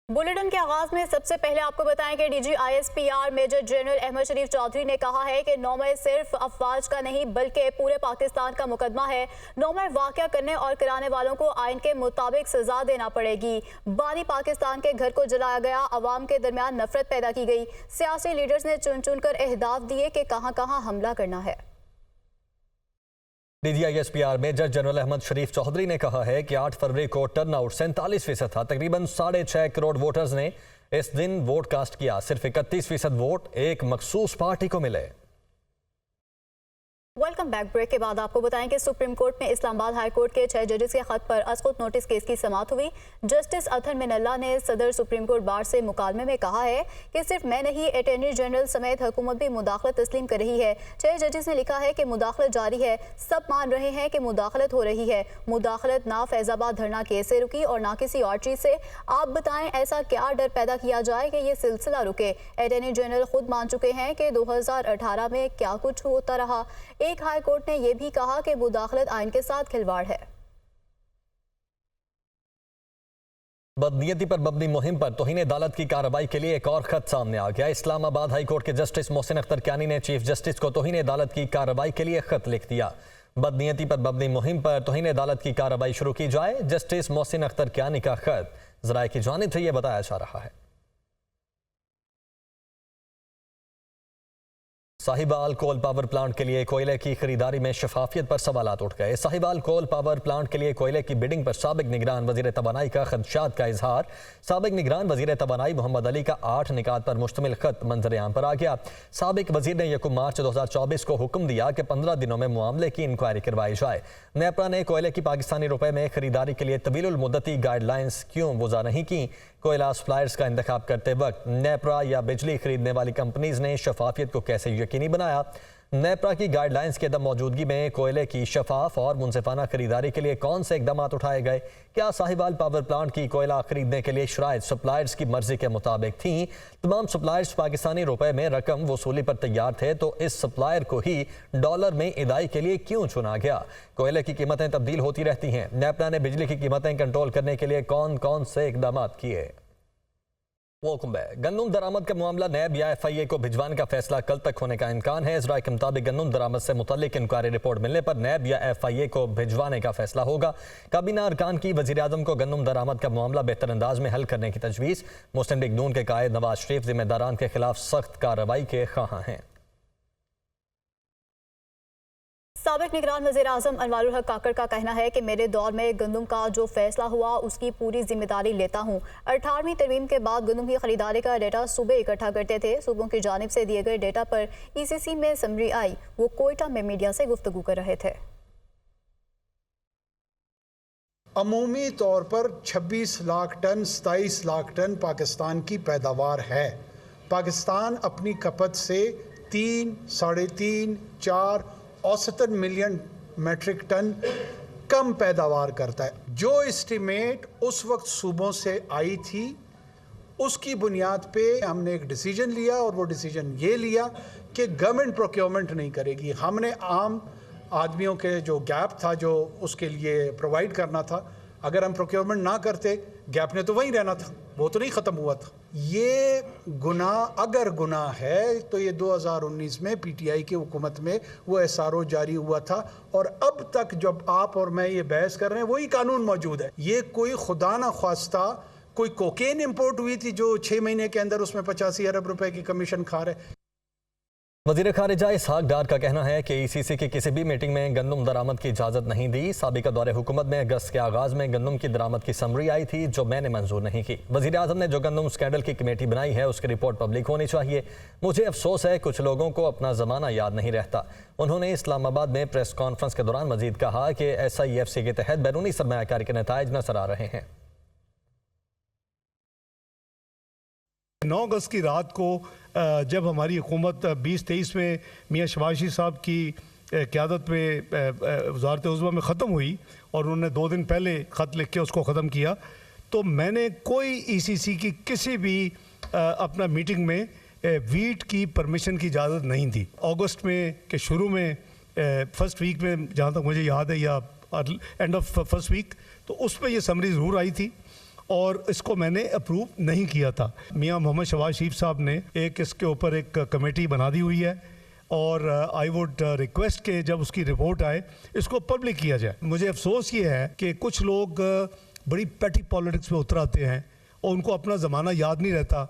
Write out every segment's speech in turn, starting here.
Bulletin के आगाज में सबसे पहले आपको बताएं कि DG ISPR major general Ahmad Sharif Chaudhry ने कहा है कि 9 मई सिर्फ अफवाज का नहीं बल्कि पूरे पाकिस्तान का मुकदमा है। 9 मई वाक़या करने और कराने वालों को आइन के मुताबिक सजा देना पड़ेगी। बानी पाकिस्तान के घर को जलाया गया, अवाम के दरमियान नफरत पैदा की गई। सियासी लीडर्स ने चुन चुन कर अहदाफ दिए कि कहाँ कहाँ हमला करना है। DG ISPR major general Ahmad Sharif Chaudhry ने कहा है कि 8 फरवरी को टर्नआउट 47% था। तकरीबन 6.5 करोड़ वोटर्स ने इस दिन वोट कास्ट किया। सिर्फ 31% वोट एक मखसूस पार्टी को मिले। Welcome back. ब्रेक के बाद आपको बताएं कि सुप्रीम कोर्ट में इस्लामाबाद हाई कोर्ट के 6 जजेस के खत पर अस्कुत नोटिस केस की समाअत हुई। जस्टिस अथर मिनल्ला ने सदर सुप्रीम कोर्ट बार से मुकालमे में कहा है कि सिर्फ मैं नहीं, अटॉर्नी जनरल समेत हुकूमत भी मुदाखलत तस्लीम कर रही है। 6 जजेस ने लिखा है कि मुदाखलत जारी है, सब मान रहे हैं कि मुदाखलत हो रही है। मुदाखलत ना फैजाबाद धरना केस से रुकी और ना किसी और चीज से। आप बताएं ऐसा क्या डर पैदा किया जाए कि ये सिलसिला रुके। अटॉर्नी जनरल खुद मान चुके हैं कि 2018 में क्या कुछ होता रहा। एक हाई कोर्ट ने यह भी कहा कि मुदाखलत आइन के साथ खिलवाड़ है। बदनीयती पर मबनी मुहिम पर तौहीन अदालत की कार्रवाई के लिए एक और खत सामने आ गया। इस्लामाबाद हाई कोर्ट के जस्टिस मोहसिन अख्तर कियानी ने चीफ जस्टिस को तौहीन अदालत की कार्रवाई के लिए खत लिख दिया। बदनीयती पर मबनी मुहिम पर तौहीन अदालत की कार्रवाई शुरू की जाए। जस्टिस मोहसिन अख्तर कियानी का खत ज़राए की जानिब से यह बताया जा रहा है। साहिवाल कोल पावर प्लांट के लिए कोयले की खरीदारी में शफाफियत पर सवालात उठ गए। साहिवाल कोल पावर प्लांट के लिए कोयले की बिडिंग पर साबिक निगरान वजीर तवानाई का खदशात का इजहार। साबिक निगरान वजीर तवानाई मोहम्मद अली का 8 निकात पर मुश्तमिल खत मंजर आम पर आ गया। साबिक वजीर ने 1 मार्च 2024 को हुक्म दिया कि 15 दिनों में मामले की इंक्वायरी करवाई जाए। नेपरा ने कोयले की पाकिस्तानी रुपए में खरीदारी के लिए तवीलुल मुद्दती गाइडलाइंस क्यों वज़ा नहीं की। कोयला सप्लायर्स का इंतखाब करते वक्त नेपरा या बिजली खरीदने वाली कंपनीज ने शफाफियत को कैसे यकीनी बनाया। नेपरा की गाइडलाइंस के दम मौजूदगी में कोयले की शफाफ और मुनसिफाना खरीदारी के लिए कौन से इकदाम उठाए गए। क्या साहिवाल पावर प्लांट की कोयला खरीदने के लिए शराइत सप्लायर्स की मर्जी के मुताबिक थी। तमाम सप्लायर्स पाकिस्तानी रुपए में रकम वसूली पर तैयार थे, तो इस सप्लायर को ही डॉलर में इदाई के लिए क्यों चुना गया। कोयले की कीमतें तब्दील होती रहती हैं। नेपरा ने बिजली की कीमतें कंट्रोल करने के लिए कौन कौन से इकदाम किए। Welcome back. गंदम दरामद का मामला नैब या FIA को भिजवाने का फैसला कल तक होने का इम्कान है। इजराय के मुताबिक गंदम दरामद से मुतल्लिक इंक्वायरी रिपोर्ट मिलने पर नैब या FIA को भिजवाने का फैसला होगा। काबीना अरकान की वज़ीर आज़म को गंदम दरामद का मामला बेहतर अंदाज में हल करने की तजवीज़। मुस्लिम लीग नून के कायद नवाज शरीफ जिम्मेदारान के खिलाफ सख्त कार्रवाई के ख्वाहां हैं। साबिक निगरान वज़ीर आज़म अनवारुल हक काकड़ का कहना है कि मेरे दौर में गंदम का जो फैसला हुआ उसकी पूरी जिम्मेदारी लेता हूँ। 18वीं तरमीम के बाद गंदम की खरीदारी का डेटा सूबे इकट्ठा करते थे। सूबों की जानिब से दिए गए डेटा पर ECC में समरी आई। वो कोयटा में मीडिया से गुफ्तगू कर रहे थे। अमूमी तौर पर 26 लाख टन 27 लाख टन पाकिस्तान की पैदावार है। पाकिस्तान अपनी खपत से 3, 3.5, 4 औसतन मिलियन मेट्रिक टन कम पैदावार करता है। जो एस्टीमेट उस वक्त सूबों से आई थी उसकी बुनियाद पे हमने एक डिसीजन लिया और वो डिसीजन ये लिया कि गवर्नमेंट प्रोक्योरमेंट नहीं करेगी। हमने आम आदमियों के जो गैप था जो उसके लिए प्रोवाइड करना था, अगर हम प्रोक्योरमेंट ना करते गैप ने तो वहीं रहना था, वो तो नहीं ख़त्म हुआ था। ये गुनाह अगर गुनाह है तो ये 2019 में PTI की हुकूमत में वो SRO जारी हुआ था और अब तक जब आप और मैं ये बहस कर रहे हैं वही कानून मौजूद है। ये कोई खुदा ना ख्वास्ता कोई कोकेन इंपोर्ट हुई थी जो 6 महीने के अंदर उसमें 85 अरब रुपए की कमीशन खा रहे। वज़ीर खारिजा इसहाक डार का कहना है कि ECC की किसी भी मीटिंग में गंदम दरामद की इजाज़त नहीं दी। साबिका दौरे हुकूमत में अगस्त के आगाज़ में गंदम की दरामद की समरी आई थी जो मैंने मंजूर नहीं की। वज़ीर आज़म ने जो गंदम स्कैंडल की कमेटी बनाई है उसकी रिपोर्ट पब्लिक होनी चाहिए। मुझे अफसोस है कुछ लोगों को अपना ज़माना याद नहीं रहता। उन्होंने इस्लामाबाद में प्रेस कॉन्फ्रेंस के दौरान मजीद कहा कि SIFC के तहत बैरूनी सरमायाकारी के नताइज नजर आ रहे हैं। 9 अगस्त की रात को जब हमारी हुकूमत 2023 में मियाँ शबाशी साहब की क़यादत में वज़ारत उज़्मा में ख़त्म हुई और उन्होंने 2 दिन पहले ख़त लिख के उसको ख़त्म किया, तो मैंने कोई ECC की किसी भी अपना मीटिंग में वीट की परमिशन की इजाज़त नहीं दी। अगस्त में के शुरू में फर्स्ट वीक में जहाँ तक मुझे याद है या एंड ऑफ फर्स्ट वीक, तो उस पर यह समरी ज़रूर आई थी और इसको मैंने अप्रूव नहीं किया था। मियां मोहम्मद शहबाज शरीफ साहब ने एक इसके ऊपर एक कमेटी बना दी हुई है और आई वुड रिक्वेस्ट के जब उसकी रिपोर्ट आए इसको पब्लिक किया जाए। मुझे अफसोस ये है कि कुछ लोग बड़ी पैटी पॉलिटिक्स में उतर आते हैं और उनको अपना ज़माना याद नहीं रहता।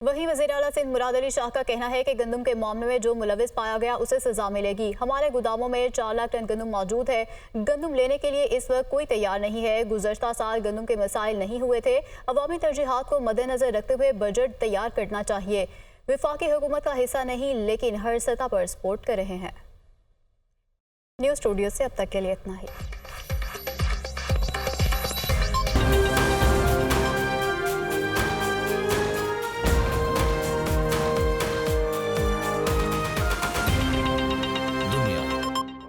वहीं वज़ीर आला सिंध मुराद अली शाह का कहना है कि गंदम के मामले में जो मुलविस पाया गया उसे सजा मिलेगी। हमारे गोदामों में 4 लाख टन गंदम मौजूद है। गंदम लेने के लिए इस वक्त कोई तैयार नहीं है। गुज़श्ता साल गंदम के मसाइल नहीं हुए थे। अवामी तरजीहात को मद्देनजर रखते हुए बजट तैयार करना चाहिए। वफाकी हुकूमत का हिस्सा नहीं लेकिन हर सतह पर सपोर्ट कर रहे हैं। न्यूज़ स्टूडियो से अब तक के लिए इतना ही।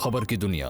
खबर की दुनिया।